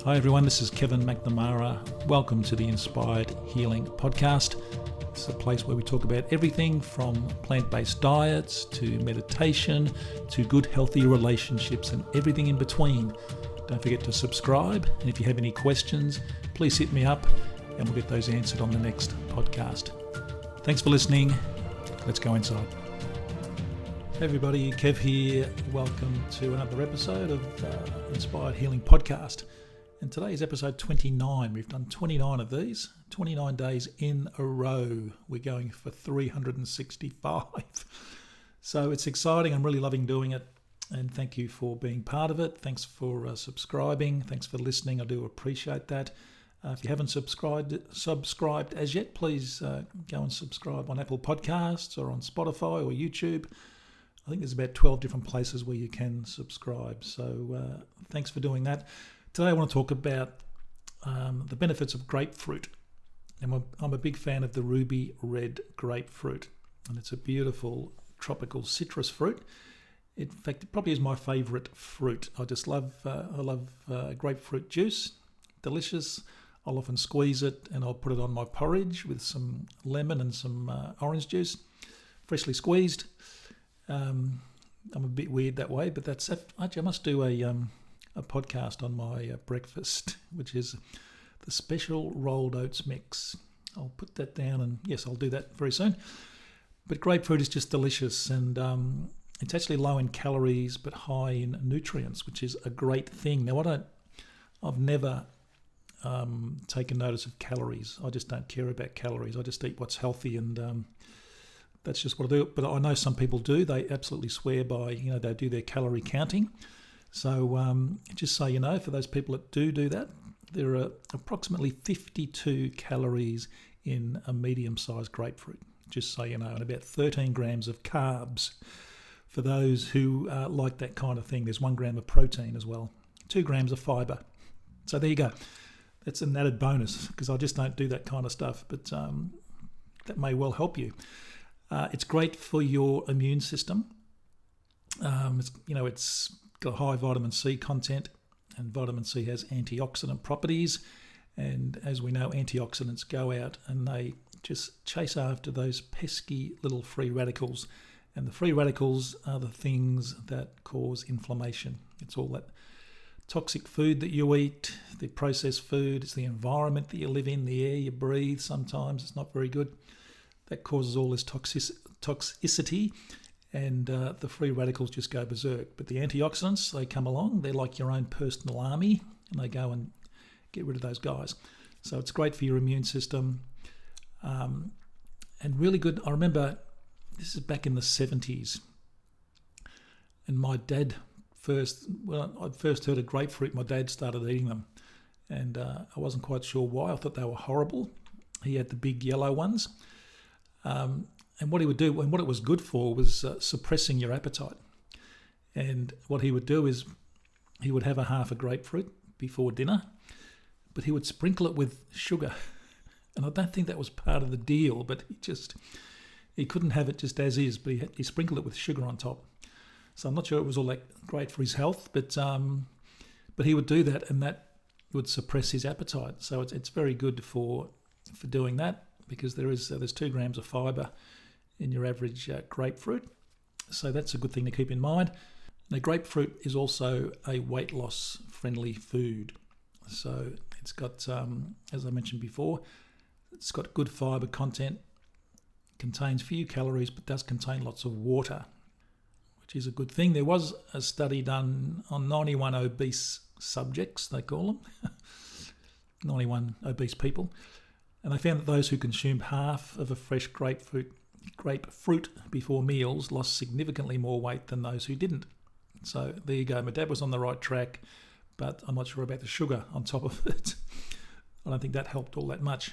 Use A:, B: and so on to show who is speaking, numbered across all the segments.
A: Hi everyone, this is Kevin McNamara. Welcome to the Inspired Healing Podcast. It's a place where we talk about everything from plant-based diets to meditation to good healthy relationships and everything in between. Don't forget to subscribe, and if you have any questions, please hit me up and we'll get those answered on the next podcast. Thanks for listening. Let's go inside. Hey everybody, Kev here. Welcome to another episode of Inspired Healing Podcast. And today is episode 29. We've done 29 of these, 29 days in a row. We're going for 365. So it's exciting. I'm really loving doing it. And thank you for being part of it. Thanks for subscribing. Thanks for listening. I do appreciate that. If you haven't subscribed as yet, please go and subscribe on Apple Podcasts or on Spotify or YouTube. I think there's about 12 different places where you can subscribe. So thanks for doing that. Today I want to talk about the benefits of grapefruit. And I'm a big fan of the ruby red grapefruit. And it's a beautiful tropical citrus fruit. In fact, it probably is my favourite fruit. I love grapefruit juice. Delicious. I'll often squeeze it and I'll put it on my porridge with some lemon and some orange juice, freshly squeezed. I'm a bit weird that way, but actually I must do a podcast on my breakfast, which is the special rolled oats mix. I'll put that down, and yes, I'll do that very soon. But grapefruit is just delicious, and it's actually low in calories but high in nutrients, which is a great thing. Now, I've never taken notice of calories. I just don't care about calories. I just eat what's healthy, and that's just what I do. But I know some people do. They absolutely swear by, they do their calorie counting. So just so you know, for those people that do that, there are approximately 52 calories in a medium-sized grapefruit, just so you know, and about 13 grams of carbs. For those who like that kind of thing, there's 1 gram of protein as well, 2 grams of fibre. So there you go. That's an added bonus because I just don't do that kind of stuff, but that may well help you. It's great for your immune system. It's got high vitamin C content, and vitamin C has antioxidant properties. And as we know, antioxidants go out and they just chase after those pesky little free radicals. And the free radicals are the things that cause inflammation. It's all that toxic food that you eat, the processed food, it's the environment that you live in, the air you breathe sometimes, it's not very good. That causes all this toxicity. And the free radicals just go berserk. But the antioxidants, they come along. They're like your own personal army, and they go and get rid of those guys. So it's great for your immune system, and really good. I remember this is back in the 70s, and my dad I first heard of grapefruit, my dad started eating them, and I wasn't quite sure why. I thought they were horrible. He had the big yellow ones. And what he would do, and what it was good for, was suppressing your appetite. And what he would do is he would have a half a grapefruit before dinner, but he would sprinkle it with sugar. And I don't think that was part of the deal, but he couldn't have it just as is, but he sprinkled it with sugar on top. So I'm not sure it was all that great for his health, but he would do that, and that would suppress his appetite. So it's very good for doing that, because there's 2 grams of fibre in your average grapefruit. So that's a good thing to keep in mind. Now, grapefruit is also a weight loss friendly food. So it's got, as I mentioned before, it's got good fibre content, contains few calories, but does contain lots of water, which is a good thing. There was a study done on 91 obese subjects, they call them, 91 obese people. And they found that those who consumed half of a fresh grapefruit before meals lost significantly more weight than those who didn't. So there you go. My dad was on the right track, but I'm not sure about the sugar on top of it. I don't think that helped all that much.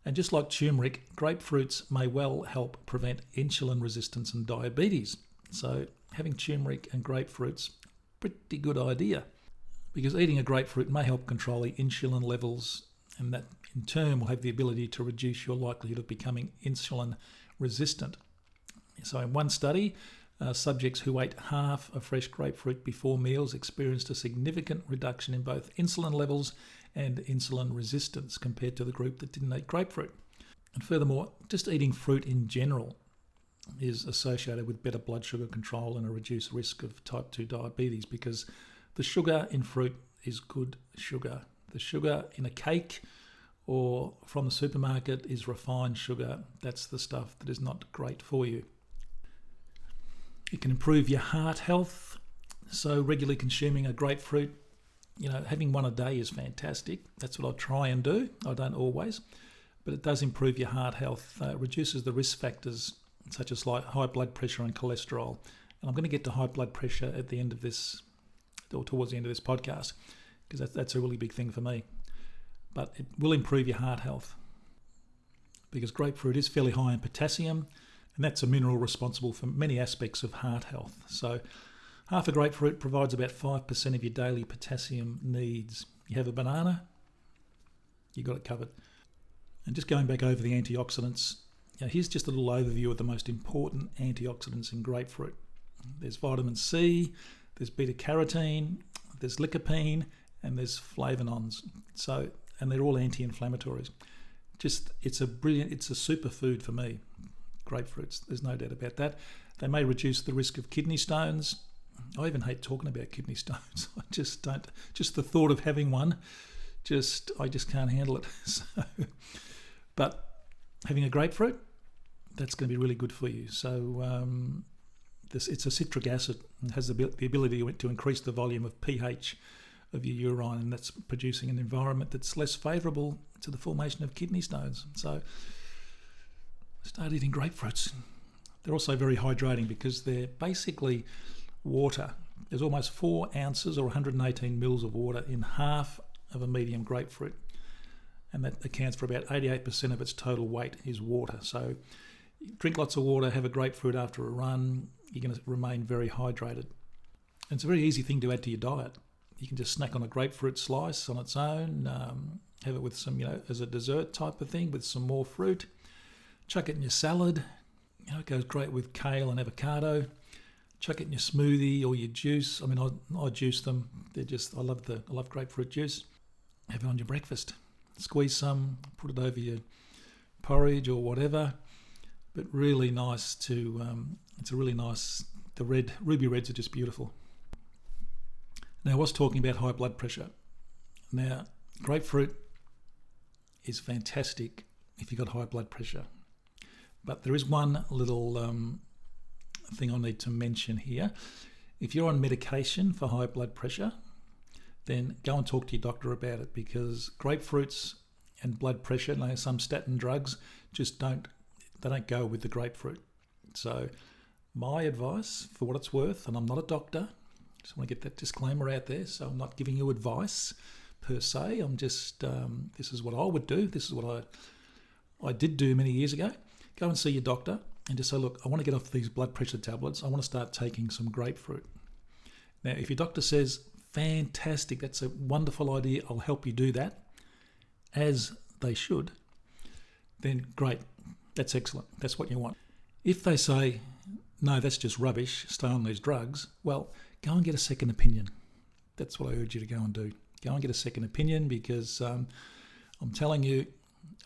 A: And just like turmeric, grapefruits may well help prevent insulin resistance and diabetes. So having turmeric and grapefruits, pretty good idea, because eating a grapefruit may help control the insulin levels, and that in turn will have the ability to reduce your likelihood of becoming insulin resistant. So in one study, Subjects who ate half a fresh grapefruit before meals experienced a significant reduction in both insulin levels and insulin resistance compared to the group that didn't eat grapefruit. And furthermore, just eating fruit in general is associated with better blood sugar control and a reduced risk of type 2 diabetes, because the sugar in fruit is good sugar. The sugar in a cake or from the supermarket is refined sugar. That's the stuff that is not great for you. It can improve your heart health. So regularly consuming a grapefruit, having one a day is fantastic. That's what I try and do. I don't always, but it does improve your heart health. It reduces the risk factors such as like high blood pressure and cholesterol. And I'm going to get to high blood pressure at the end of this, or towards the end of this podcast, because that's a really big thing for me. But it will improve your heart health because grapefruit is fairly high in potassium, and that's a mineral responsible for many aspects of heart health. So half a grapefruit provides about 5% of your daily potassium needs. You have a banana, you got it covered. And just going back over the antioxidants, here's just a little overview of the most important antioxidants in grapefruit. There's vitamin C, there's beta-carotene, there's lycopene, and there's flavonoids. And they're all anti-inflammatories. It's a superfood for me. Grapefruits, there's no doubt about that. They may reduce the risk of kidney stones. I even hate talking about kidney stones. I just don't. Just the thought of having one, I just can't handle it. But having a grapefruit, that's going to be really good for you. So it's a citric acid and has the ability to increase the volume of pH of your urine, and that's producing an environment that's less favourable to the formation of kidney stones. So start eating grapefruits. They're also very hydrating because they're basically water. There's almost 4 ounces or 118 mils of water in half of a medium grapefruit, and that accounts for about 88% of its total weight is water. So drink lots of water, have a grapefruit after a run, you're going to remain very hydrated. And it's a very easy thing to add to your diet. You can just snack on a grapefruit slice on its own, have it with some, as a dessert type of thing with some more fruit. Chuck it in your salad. It goes great with kale and avocado. Chuck it in your smoothie or your juice. I mean, I juice them. I love grapefruit juice. Have it on your breakfast. Squeeze some, put it over your porridge or whatever. But really nice the ruby reds are just beautiful. Now, I was talking about high blood pressure. Now, grapefruit is fantastic if you've got high blood pressure. But there is one little thing I need to mention here. If you're on medication for high blood pressure, then go and talk to your doctor about it, because grapefruits and blood pressure, like some statin drugs, don't go with the grapefruit. So my advice, for what it's worth, and I'm not a doctor, just want to get that disclaimer out there, so I'm not giving you advice per se. I'm just, this is what I would do. This is what I did do many years ago. Go and see your doctor and just say, look, I want to get off these blood pressure tablets. I want to start taking some grapefruit. Now, if your doctor says, fantastic, that's a wonderful idea, I'll help you do that, as they should, then great, that's excellent. That's what you want. If they say, no, that's just rubbish, stay on these drugs, well, go and get a second opinion. That's what I urge you to go and do. Go and get a second opinion, because I'm telling you,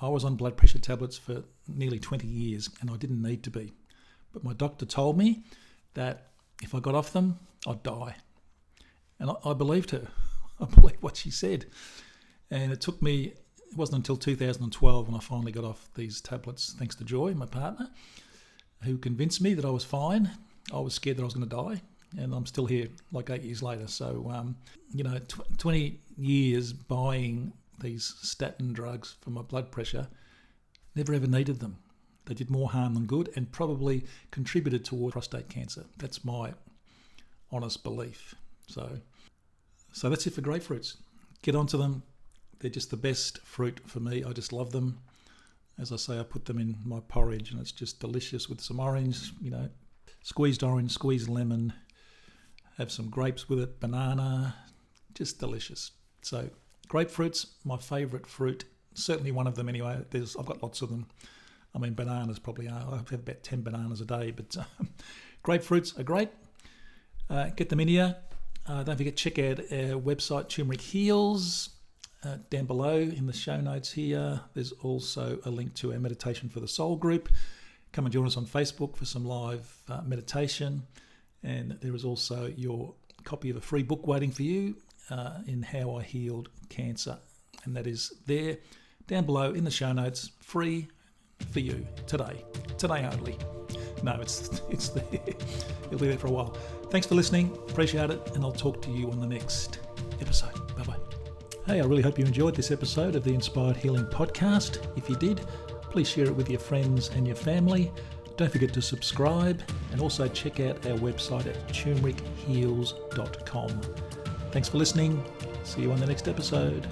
A: I was on blood pressure tablets for nearly 20 years and I didn't need to be. But my doctor told me that if I got off them, I'd die. And I believed her. I believed what she said. And it wasn't until 2012 when I finally got off these tablets, thanks to Joy, my partner, who convinced me that I was fine. I was scared that I was going to die, and I'm still here like 8 years later. So, 20 years buying these statin drugs for my blood pressure, never ever needed them. They did more harm than good and probably contributed toward prostate cancer. That's my honest belief. So that's it for grapefruits. Get onto them. They're just the best fruit for me. I just love them. As I say, I put them in my porridge and it's just delicious with some orange, squeezed orange, squeezed lemon, have some grapes with it, banana, just delicious. So grapefruit's my favourite fruit, certainly one of them anyway. I've got lots of them. I mean, bananas probably are. I have about 10 bananas a day, but Grapefruits are great. Get them in here. Don't forget, check out our website, Turmeric Heals. Down below in the show notes here, there's also a link to our Meditation for the Soul group. Come and join us on Facebook for some live meditation. And there is also your copy of a free book waiting for you in How I Healed Cancer. And that is there, down below in the show notes, free for you today only. No, it's there. It'll be there for a while. Thanks for listening. Appreciate it. And I'll talk to you on the next episode. Bye-bye. Hey, I really hope you enjoyed this episode of the Inspired Healing Podcast. If you did, please share it with your friends and your family. Don't forget to subscribe and also check out our website at turmericheals.com. Thanks for listening. See you on the next episode.